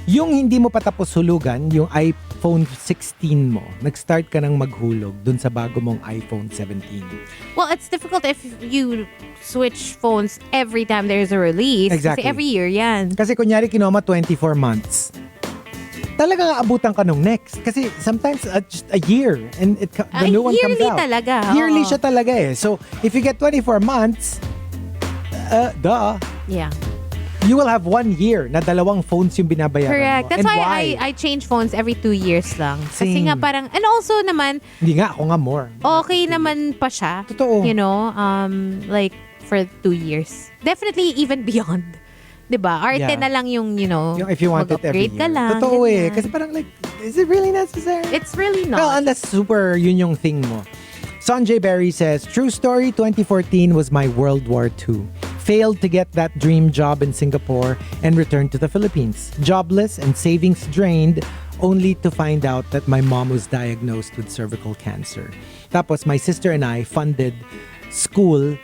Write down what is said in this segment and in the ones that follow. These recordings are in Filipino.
Yung hindi mo pa tapos hulugan, yung iPhone 16 mo, nag-start ka ng maghulog dun sa bago mong iPhone 17. Well, it's difficult if you switch phones every time there's a release. Exactly. Kasi every year yan. Kasi kunyari kinoma 24 months, talagang aabutan ka nung next. Kasi sometimes just a year and the new one comes yearly out. talaga. Yearly Oo. siya talaga eh. So, if you get 24 months, Yeah. you will have 1 year na dalawang phones yung binabayaran Correct. mo. That's And why I change phones every 2 years lang. Kasi Same. nga parang, and also naman, Hindi nga, ako nga more. okay naman pa siya. Totoo. You know, like for 2 years. Definitely even beyond. 'Di ba? Arte Yeah. na lang yung, you know, Yung if you want it every mag-upgrade year. ka lang. Totoo eh. ganyan. Kasi parang like, is it really necessary? It's really not. Well, unless super yun yung thing mo. Sanjay Berry says, true story, 2014 was my World War II. Failed to get that dream job in Singapore and returned to the Philippines. Jobless and savings drained, only to find out that my mom was diagnosed with cervical cancer. Tapos my sister and I funded school.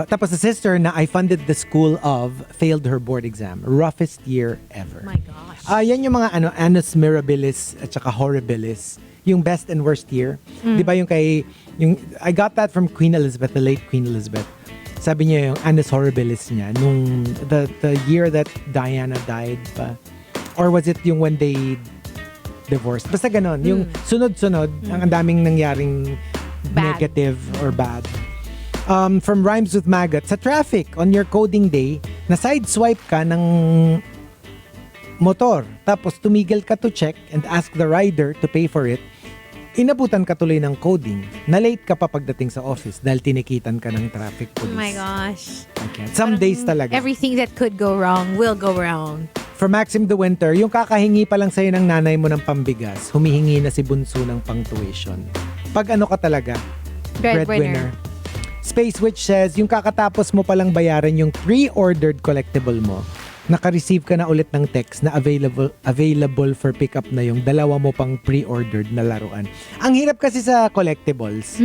Tapos the sister na I funded the school of failed her board exam. Roughest year ever. My gosh. Yan yung mga annus mirabilis at saka horribilis. Yung best and worst year. Di ba yung I got that from Queen Elizabeth, the late Queen Elizabeth. Sabi niya yung annus horribilis niya nung the year that Diana died pa. Or was it yung when they divorced? Basta ganon. Yung sunod-sunod, ang daming nangyaring Bad. negative or bad. From Rhymes with Maggot, sa traffic, on your coding day, na sideswipe ka ng motor. Tapos tumigil ka to check and ask the rider to pay for it. Inabutan ka tuloy ng coding. Na-late ka pa pagdating sa office dahil tinikitan ka ng traffic Oh police. my gosh. I can't. Some days talaga. Everything that could go wrong will go wrong. For Maxim De Winter, yung kakahingi pa lang sa'yo ng nanay mo ng pambigas, humihingi na si Bunso ng pang-tuition. Pag ano ka talaga? Breadwinner. Space Witch says, yung kakatapos mo palang bayaran yung pre-ordered collectible mo, naka-receive ka na ulit ng text na available for pickup na yung dalawa mo pang pre-ordered na laruan. Ang hirap kasi sa collectibles.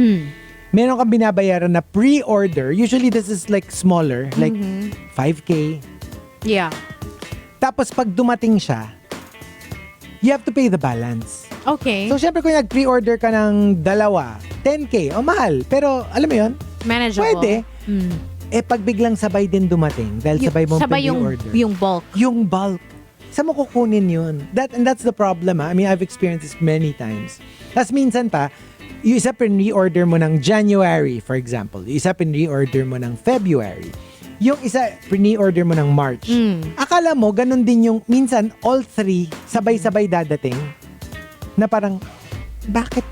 Meron kang binabayaran na pre-order. Usually this is like smaller, like 5K. Yeah. Tapos pag dumating siya, you have to pay the balance. Okay. So syempre kung nag-pre-order ka ng dalawa, 10K, mahal. Pero alam mo yun, Manageable. pwede. Pag biglang sabay din dumating, dahil sabay mong pre-order. yung bulk. Yung bulk. Saan mo kukunin yun? And that's the problem. I mean, I've experienced this many times. Tapos minsan pa, yung isa pre-order mo ng January, for example. Yung isa pre-order mo ng February. Yung isa pre-order mo ng March. Akala mo, ganun din yung, minsan, all three, sabay-sabay dadating. Na parang, bakit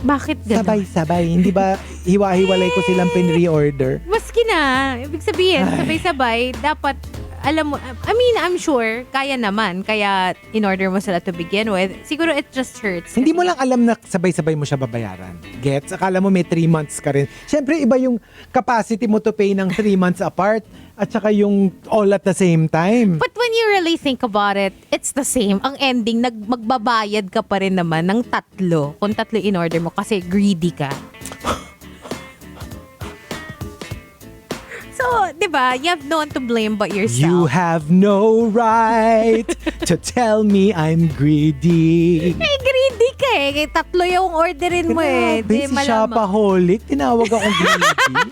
Bakit gano'n? sabay-sabay? Hindi ba hiwa-hiwalay ko silang pre-order? Maski na. Ibig sabihin, sabay-sabay, dapat, alam mo, I mean, I'm sure, kaya naman. Kaya, in-order mo sila to begin with. Siguro it just hurts. Hindi mo lang alam na sabay-sabay mo siya babayaran. Gets? Akala mo may 3 months ka rin. Siyempre, iba yung capacity mo to pay ng 3 months apart at saka yung all at the same time. But when you really think about it, it's the same. Ang ending, magbabayad ka pa rin naman ng 3. Kung 3 in-order mo kasi greedy ka. So, di ba, you have no one to blame but yourself. You have no right to tell me I'm greedy. Greedy ka eh. Kaya 3 yung orderin mo eh. Grabe, Di si malamang. Shopaholic, tinawag akong greedy.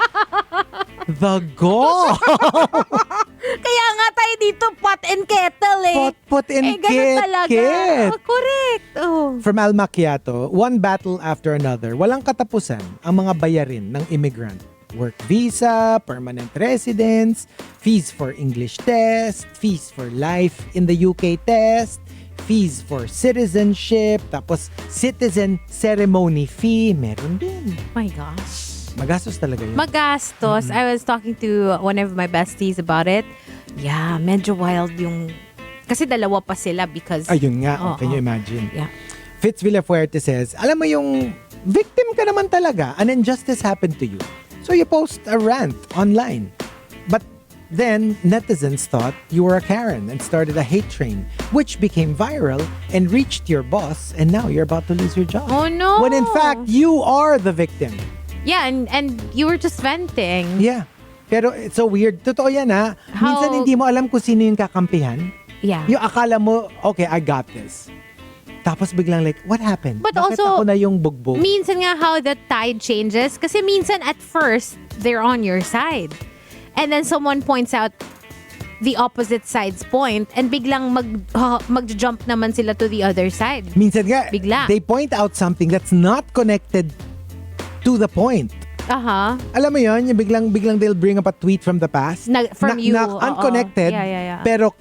The go! Kaya nga tayo dito, pot and kettle eh. Pot and ganun talaga. kit. Oh, correct. Oh. From Al Macchiato, one battle after another, walang katapusan ang mga bayarin ng immigrant. Work visa, permanent residence, fees for English test, fees for life in the UK test, fees for citizenship, tapos citizen ceremony fee, meron din. My gosh. Magastos talaga yun. Magastos. I was talking to one of my besties about it. Yeah, medyo wild yung... Kasi dalawa pa sila because... Ayun nga, Oo. can you imagine? Yeah. Fitz Villafuerte says, alam mo yung victim ka naman talaga, an injustice happened to you. So you post a rant online. But then netizens thought you were a Karen and started a hate train, which became viral and reached your boss, and now you're about to lose your job. Oh no! When in fact, you are the victim. Yeah, and you were just venting. Yeah. Pero it's so weird. Totoo yan ha. How- Minsan hindi mo alam kung sino yung kakampihan. Yeah. Yung akala mo, okay, I got this. Tapos biglang like, what happened? But Bakit also, ako na yung bugbog? minsan nga how the tide changes. Kasi minsan at first, they're on your side. And then someone points out the opposite side's point and biglang mag-jump naman sila to the other side. Minsan nga, Bigla. they point out something that's not connected to the point. Aha. Alam mo yon, yung biglang they'll bring up a tweet from the past. From you. Na oo. unconnected, Yeah. pero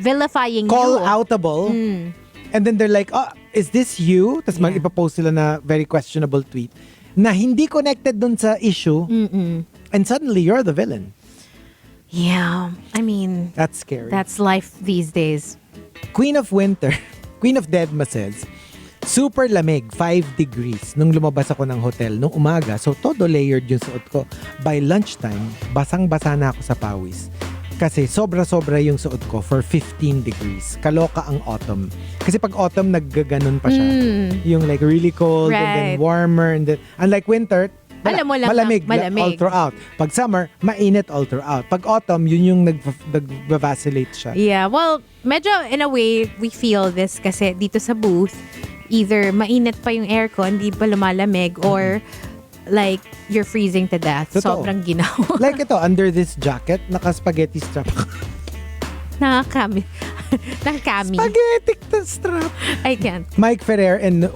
Vilifying call you. outable. Mm. And then they're like, oh, is this you? Tapos Yeah. ipapost sila na very questionable tweet na hindi connected dun sa issue. Mm-mm. And suddenly, you're the villain. Yeah. I mean, That's scary. that's life these days. Queen of Winter, Queen of Deadma says, super lamig, 5 degrees nung lumabas ako ng hotel nung umaga. So, todo layered yung suot ko. By lunchtime, basang-basa na ako sa pawis. Kasi sobra-sobra yung suot ko for 15 degrees. Kaloka ang autumn. Kasi pag autumn, naggaganon pa siya. Yung like really cold and then Right. warmer. And then, unlike winter, Alam mo lang malamig, na malamig. all throughout. Pag summer, mainit all throughout. Pag autumn, yun yung nag-vacillate siya. Yeah, well, medyo in a way, we feel this kasi dito sa booth, either mainit pa yung aircon, di pa lumalamig, or like, you're freezing to death. Totoo. Sobrang ginaw. Like ito, under this jacket, naka-spaghetti strap. Nakakami. Nakakami. Spaghetti strap. I can't. Mike Ferrer and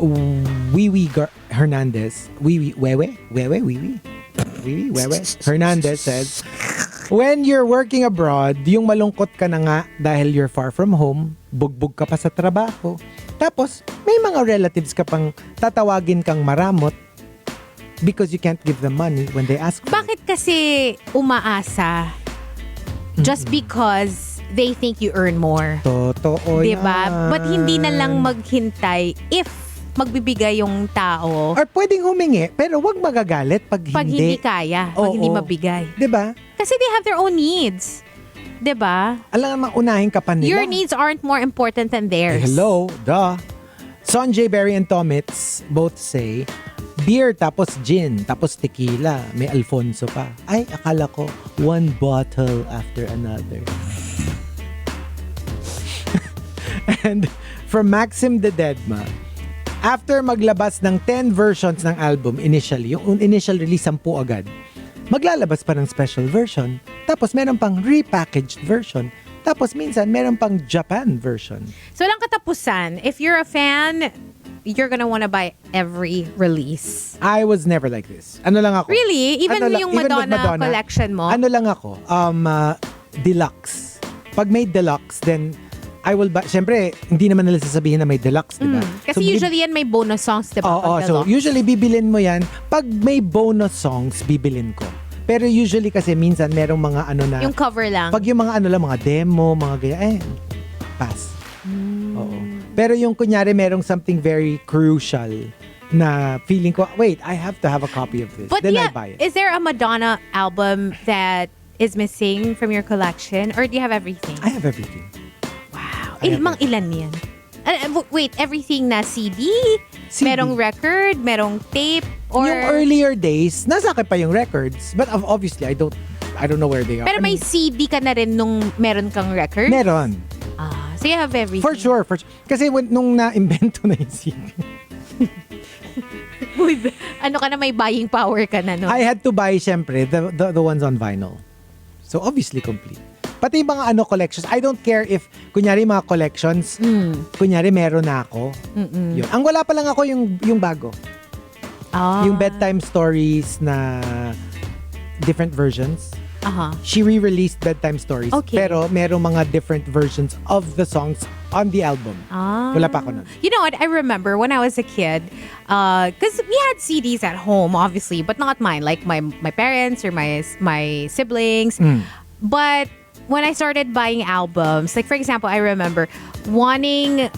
Wiwi Hernandez. Wewe Hernandez says, when you're working abroad, yung malungkot ka na nga dahil you're far from home, bugbog ka pa sa trabaho. Tapos, may mga relatives ka pang tatawagin kang maramot because you can't give them money when they ask for it. Bakit kasi umaasa just because they think you earn more? Totoo Diba? yan. But hindi na lang maghintay if magbibigay yung tao Or pwedeng humingi, pero wag magagalit pag hindi. pag hindi kaya, pag Oo. hindi mabigay. Diba? Kasi they have their own needs. Diba? Alam nga, unahin ka pa nila. Your needs aren't more important than theirs. Hello, duh. Sanjay Berry and Tomits both say, beer tapos gin, tapos tequila, may Alfonso pa. Ay, akala ko, one bottle after another. And from Maxim the Deadma, after maglabas ng 10 versions ng album initially, yung initial release 10 agad, maglalabas pa ng special version, tapos meron pang repackaged version, tapos minsan meron pang Japan version. So lang katapusan, if you're a fan, you're gonna wanna buy every release. I was never like this. Ano lang ako? Really? Even Ano lang- yung even with Madonna collection mo? Ano lang ako? Deluxe. Pag may deluxe, then I will buy. Siyempre, hindi naman nila sasabihin na may deluxe, di ba? Kasi usually yan may bonus songs, diba? Oo, pag so deluxe? usually bibilin mo yan. Pag may bonus songs, bibilin ko. Pero usually kasi minsan merong mga ano na, Yung cover lang. pag yung mga ano lang, mga demo, mga ganyan, pass. Oo. Pero yung kunyari merong something very crucial na feeling ko, wait, I have to have a copy of this. But Then yeah, I buy it. is there a Madonna album that is missing from your collection? Or do you have everything? I have everything. Wow. I have Mga ilan yan? Wait, everything na CD? CD. Merong record? Merong tape? Or... Yung earlier days, nasa akin pa yung records. But obviously, I don't know where they are. Pero I may mean, CD ka na rin nung meron kang record? meron. Ah, so you have everything. For sure. Kasi nung na-invento na yung CD, Uy, ano ka na, may buying power ka na, no? I had to buy, syempre, the ones on vinyl. So, obviously, complete. Pati yung mga collections. I don't care if, kunyari, mga collections, kunyari, meron na ako. Yun. Ang wala pa lang ako yung bago. Ah. Yung bedtime stories na different versions. Aha. She re-released bedtime stories. Okay. Pero merong mga different versions of the songs on the album. Ah. Wala pa ako nun. You know what? I remember when I was a kid, because we had CDs at home, obviously, but not mine. Like my parents or my siblings. But when I started buying albums, like for example, I remember wanting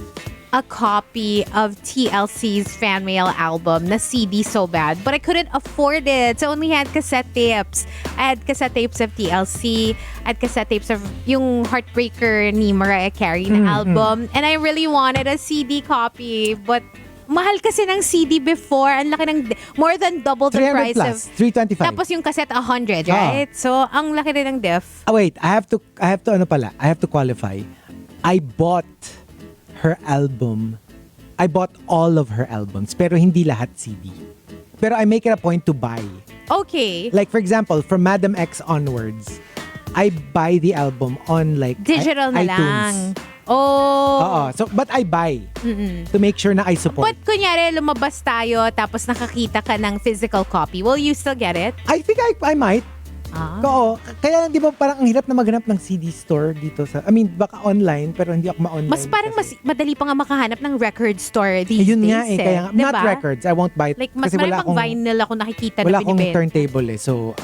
a copy of TLC's fan mail album na CD so bad, but I couldn't afford it. So I only had cassette tapes. I had cassette tapes of TLC. I had cassette tapes of yung Heartbreaker ni Mariah Carey na album. And I really wanted a CD copy, but mahal kasi ng CD before. Ang laki ng, more than double the 300 price plus. of... 325. Tapos yung cassette 100, right? So, ang laki rin ng diff. Wait, I have to qualify. I bought her album. I bought all of her albums, pero hindi lahat CD. Pero I make it a point to buy. Okay. Like for example, from Madam X onwards, I buy the album on like Digital na iTunes. lang. Oh. Oo. So, but I buy to make sure na I support. But kunyari, lumabas tayo tapos nakakita ka ng physical copy. Will you still get it? I think I might. Ah. Oo. Kaya di ba parang ang hirap na maghanap ng CD store dito sa, I mean, baka online, pero hindi ako ma-online. Mas parang kasi. madali pa nga makahanap ng record store these Ayun days. nga eh. Kaya, Diba? not records. I won't buy it. Like, mas kasi wala maraming akong, vinyl ako nakikita wala na akong binibenta. turntable eh. So,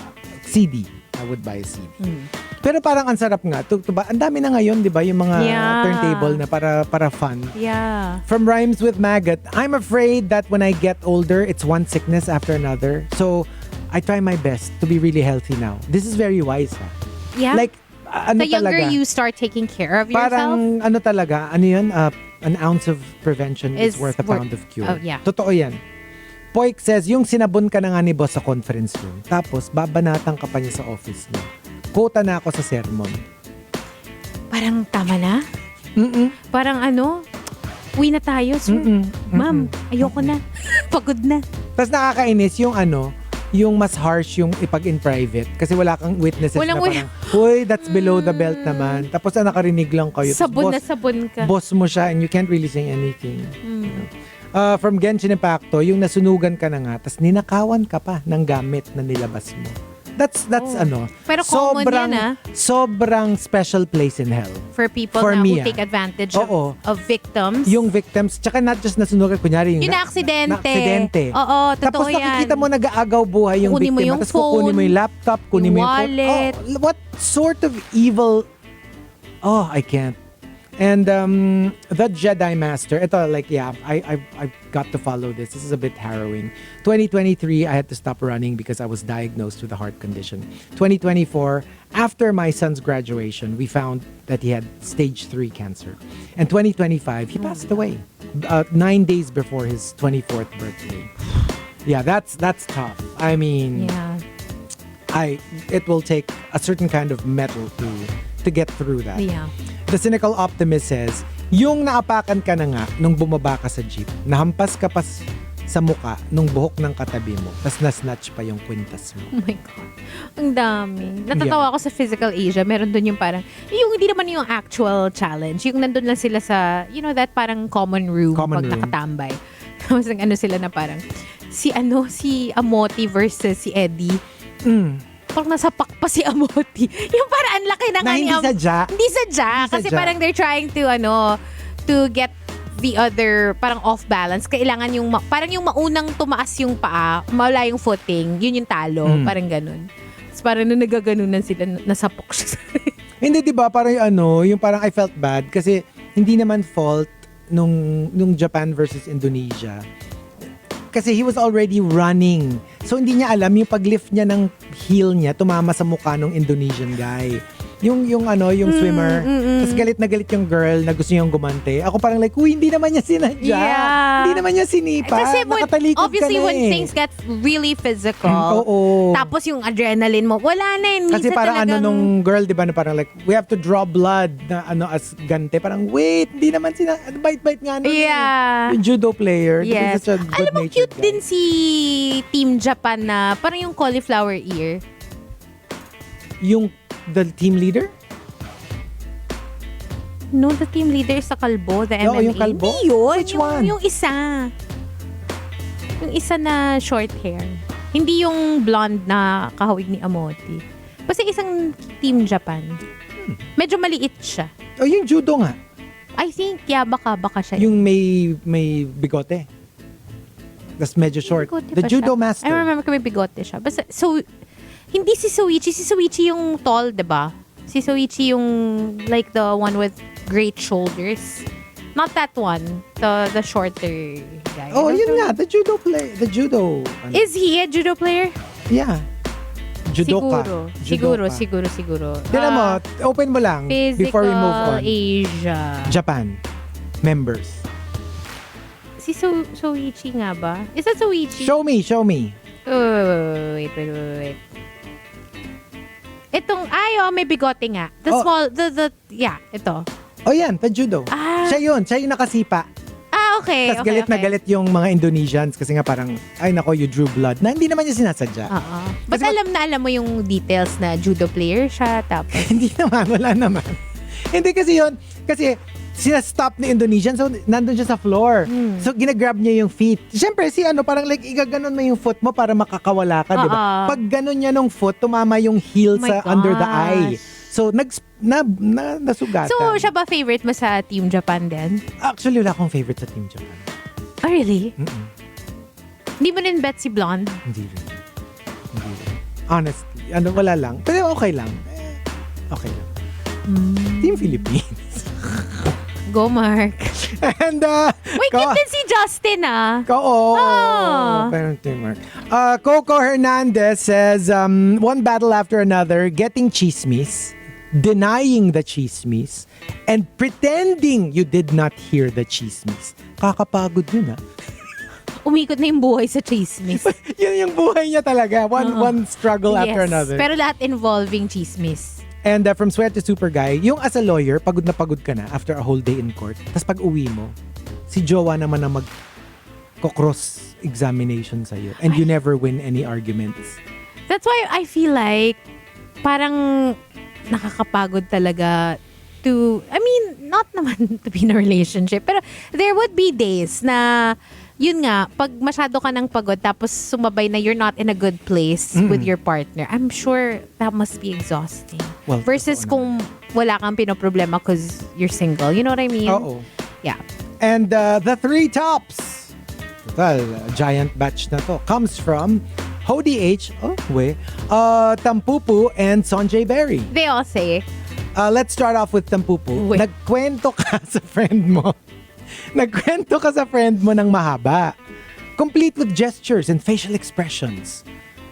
CD. I would buy a CD. Mm. Pero parang ang sarap nga. Ang dami na ngayon, di ba? Yung mga Yeah. turntable na para fun. Yeah. From Rhymes with Maggot, I'm afraid that when I get older, it's one sickness after another. So, I try my best to be really healthy now. This is very wise, ha? Yeah. Like, ano the younger talaga? you start taking care of yourself. Parang, ano talaga, ano yun? An ounce of prevention is worth a pound of cure. Oh, yeah. Totoo yan. Poik says, yung sinabon ka na nga ni boss sa conference room, tapos babanatan ka pa niya sa office niya. Quota na ako sa sermon. Parang tama na. Mm-mm. Parang ano, uwi na tayo, sir. Ma'am, ayoko na. Pagod na. Tapos nakakainis yung ano, yung mas harsh yung ipag in private kasi wala kang witnesses Walang na parang, uy, that's below the belt naman. Tapos nakarinig lang kayo. Tapos Sabon na sabon ka. boss mo siya and you can't really say anything. Mm. You know? From Genshin Impacto, yung nasunugan ka na nga, tapos ninakawan ka pa ng gamit na nilabas mo. That's Oh. ano. Pero common yan, ah. Sobrang special place in hell. For people For na me, who take advantage Oo. of victims. Yung victims, tsaka not just nasunugan, kunyari yung Yung na-aksidente. na-aksidente. Oo, totoo Tapos yan. nakikita mo nag-aagaw buhay yung Kukunin mo biktima. yung Tapos kukunin mo phone, yung laptop, kunin yung mo yung wallet. Oh, what sort of evil? Oh, I can't. And the Jedi Master, ito like, yeah, I've got to follow this. This is a bit harrowing. 2023, I had to stop running because I was diagnosed with a heart condition. 2024, after my son's graduation, we found that he had stage 3 cancer. And 2025, he passed away 9 days before his 24th birthday. Yeah, that's tough. I mean, Yeah. it will take a certain kind of metal to get through that. Yeah. The cynical optimist says, yung naapakan ka na nga nung bumaba ka sa jeep, nahampas ka pa sa muka nung buhok ng katabi mo, tas na-snatch pa yung kwintas mo. Oh my God. Ang dami. Natatawa ako sa Physical Asia. Meron dun yung parang, yung hindi naman yung actual challenge. Yung nandun lang sila sa, you know, that parang common room Common pag room. nakatambay. Tapos ano sila na parang, si Amoti versus si Eddie. Parang nasapak pa si Amoti. Yung parang ang laki na Na nga ni hindi sadya. Hindi sadya. Hindi Kasi sadya. parang they're trying to get the other parang off balance. Kailangan yung parang yung maunang tumaas yung paa, mawala yung footing, yun yung talo, parang ganun. Tapos parang nung nagaganunan sila, nasapok siya. Hindi, di ba? Parang yung parang I felt bad kasi hindi naman fault nung Japan versus Indonesia. Kasi he was already running. So hindi niya alam yung paglift niya ng heel niya tumama sa mukha ng Indonesian guy. Yung swimmer. Tapos galit na galit yung girl na gusto niyang gumante. Ako parang like, uy, hindi naman niya sinadya. Yeah. Hindi naman niya sinipa. Kasi Nakatalikod obviously ka na when eh. things get really physical, Oo. tapos yung adrenaline mo, wala na yun. Kasi Minsan parang talagang, nung girl, di ba, na parang like, we have to draw blood na as gante. Parang, wait, hindi naman bite-bite nga nun. Yeah. Yung judo player. Yes. Such a Alam mo, good-natured cute guy. din si Team Japan na parang yung cauliflower ear. Yung the team leader? No, the team leader is sa kalbo, the Oo, MMA. yung kalbo? Hindi yun. Which yung, one? Yung isa. Yung isa na short hair. Hindi yung blonde na kahawig ni Amoti. Basta isang Team Japan. Medyo maliit siya. Oh, yung judo nga. I think, yeah, baka siya. Yung may bigote. That's medyo short. Bigote The pa judo siya. master. I remember kung may bigote siya. Basta, so, hindi si Soichi. Si Soichi yung tall, diba? Si Soichi yung, like, the one with great shoulders. Not that one. The shorter guy. Oh, yun nga. The judo play. The judo. Is he a judo player? Yeah. Judoka. Siguro. Judoka. Tignan mo, open mo lang before we move on. Asia. Japan. Members. Si Soichi nga ba? Is that Soichi? Show me. Wait. Itong, may bigote nga. The small, yeah, ito. Oh yan, judo. Siya yung nakasipa. Okay. Tapos galit na galit yung mga Indonesians kasi nga parang, ay nako, you drew blood. Na hindi naman niya sinasadya. But alam mo yung details na judo player siya, tapos... Hindi naman, wala naman. Hindi kasi yun, kasi sina-stop ni Indonesian, so nandun siya sa floor. So ginagrab niya yung feet. Siyempre, parang like, igaganon mo yung foot mo para makakawala ka, di ba? Pag ganon niya nung foot, tumama yung heel sa under the eye. So, nasugatan. So, siya ba favorite mo sa Team Japan din? Actually, wala akong favorite sa Team Japan. Oh, really? Mm-mm. Hindi mo rin bet si Blonde? Hindi rin. Honestly, wala lang. Pero okay lang. Okay lang. Team Philippines. Go, Mark. And, Wait, yun din si Justin, Parang teamwork. Coco Hernandez says, one battle after another, getting chismis, denying the chismis, and pretending you did not hear the chismis. Kakapagod yun, Umikot na yung buhay sa chismis. Yun yung buhay niya talaga. One struggle after another. Pero lahat involving chismis. And from Sweat to Super Guy, yung as a lawyer, pagod na pagod ka na after a whole day in court. Tapos pag uwi mo, si jowa naman na mag-cross examination sa'yo. And you never win any arguments. That's why I feel like parang nakakapagod talaga not naman to be in a relationship. Pero there would be days na yun nga, pag masyado ka ng pagod tapos sumabay na you're not in a good place with your partner, I'm sure that must be exhausting. Well, versus kung wala kang pinoproblema because you're single. You know what I mean? Oo. Yeah. And the three tops, total, giant batch na to, comes from Hody H, Tampupu, and Sonjay Berry. They all say, Let's start off with Tampupu. Wait. Nagkwento ka sa friend mo. Nagkwento ka sa friend mo ng mahaba. Complete with gestures and facial expressions.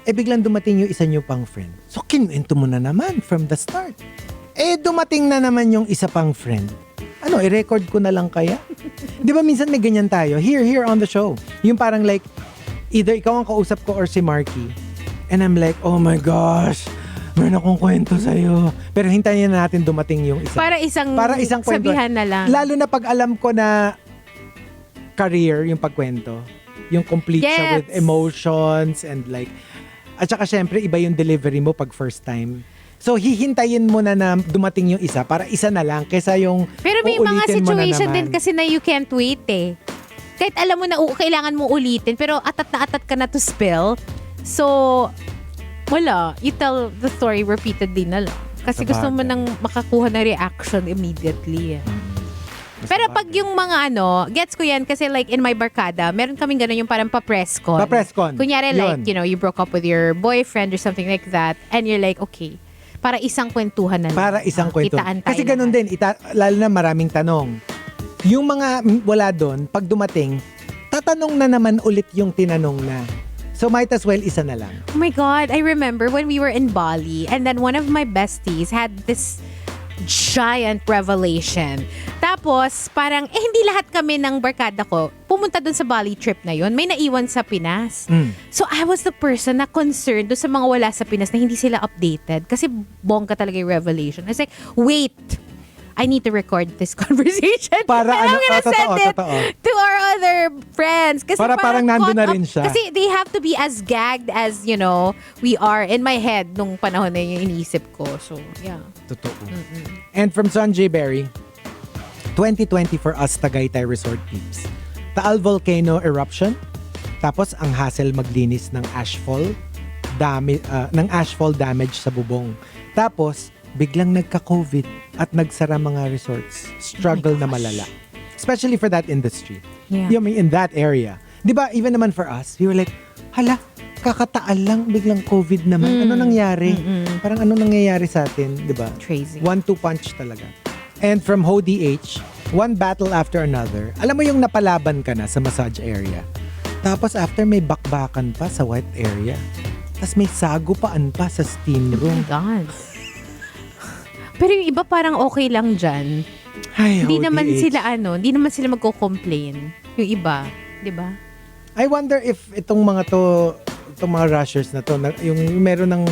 Biglang dumating yung isa nyo pang friend. So, kinuwento mo na naman from the start. Dumating na naman yung isa pang friend. I-record ko na lang kaya? Di ba minsan may ganyan tayo? Here on the show. Yung parang like, either ikaw ang kausap ko or si Marky. And I'm like, oh my gosh, meron akong kwento sa'yo. Pero hintayin na natin dumating yung isa. para isang kwento. sabihan na lang. Lalo na pag alam ko na career yung pagkwento. Yung complete siya with emotions and like, at saka syempre iba yung delivery mo pag first time. So hihintayin mo na dumating yung isa para isa na lang kesa yung Pero may mga uulitin mo na situation naman. din kasi na you can't wait Kahit alam mo na kailangan mo ulitin pero atat ka na to spill. So, wala. You tell the story repeatedly na lang. Kasi gusto mo nang makakuha ng reaction immediately. Pero pag yung mga gets ko yan kasi like in my barkada, meron kaming ganun yung parang pa-press con. Pa-press con. Kunyari Yun. like, you broke up with your boyfriend or something like that and you're like, okay, para isang kwentuhan na lang. Para isang kwento. Kitaan tayo Kasi ganun lahat. din, lalo na maraming tanong. Yung mga wala doon, pag dumating, tatanong na naman ulit yung tinanong na. So might as well isa na lang. Oh my God, I remember when we were in Bali and then one of my besties had this giant revelation. Tapos, parang, hindi lahat kami ng barkada ko pumunta dun sa Bali trip na yun. May naiwan sa Pinas. So, I was the person na concerned dun sa mga wala sa Pinas na hindi sila updated. Kasi bongga talaga yung revelation. I was like, wait, I need to record this conversation. Para and I'm gonna send it totoo. to our other friends. Kasi Para parang nandun na rin siya. Kasi they have to be as gagged as, we are in my head nung panahon na yung iniisip ko. So, yeah. Totoo. And from Sonjay Berry, 2020 for us Tagaytay Resort peeps. Taal volcano eruption. Tapos ang hassle maglinis ng ashfall damage sa bubong. Tapos biglang nagka-COVID at nagsara mga resorts. Struggle na malala. Especially for that industry. Yeah. I mean, in that area. Di ba, even naman for us, we were like, hala, kakataal lang, biglang COVID naman. Ano nangyari? Parang ano nangyayari sa atin, di ba? Crazy. 1-2 punch talaga. And from Hody H, one battle after another. Alam mo yung napalaban ka na sa massage area. Tapos after may bakbakan pa sa wet area. Tapos may sagupaan pa sa steam Oh room. my God. Pero yung iba parang okay lang dyan. Ay, Hindi naman ODH. sila magko-complain. Yung iba, di ba? I wonder if itong mga rushers na to, yung meron ng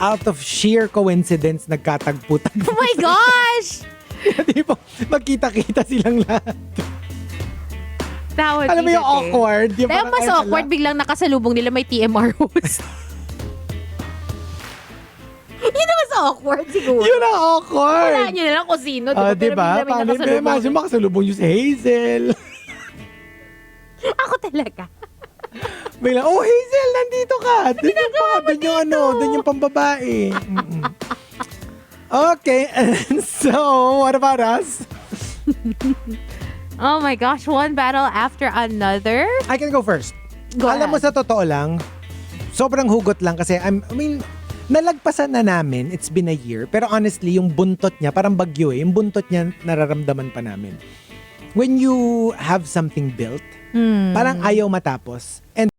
out of sheer coincidence nagkatagpo-tagpo. Oh my gosh! Di ba, magkita-kita silang lahat. That would Alam mo be yung the thing. awkward? Yung Pero parang, mas ay, awkward, hala. biglang nakasalubong nila may TMR host. Yun ang mas awkward siguro. Yun ang awkward. Wala nyo na lang kung sino, di ba? Ah, Pero diba? bigla may Paano, nakasalubong. imagine makasalubong yung si Hazel. Ako talaga. Bigla, oh Hazel, nandito ka. Doon yung, doon yung pambabae. Mm-mm. Okay, and so, what about us? Oh my gosh, one battle after another. I can go first. Go Alam mo, ahead. sa totoo lang, sobrang hugot lang kasi, nalagpasan na namin, it's been a year, pero honestly, yung buntot niya, parang bagyo yung buntot niya, nararamdaman pa namin. When you have something built, parang ayaw matapos. And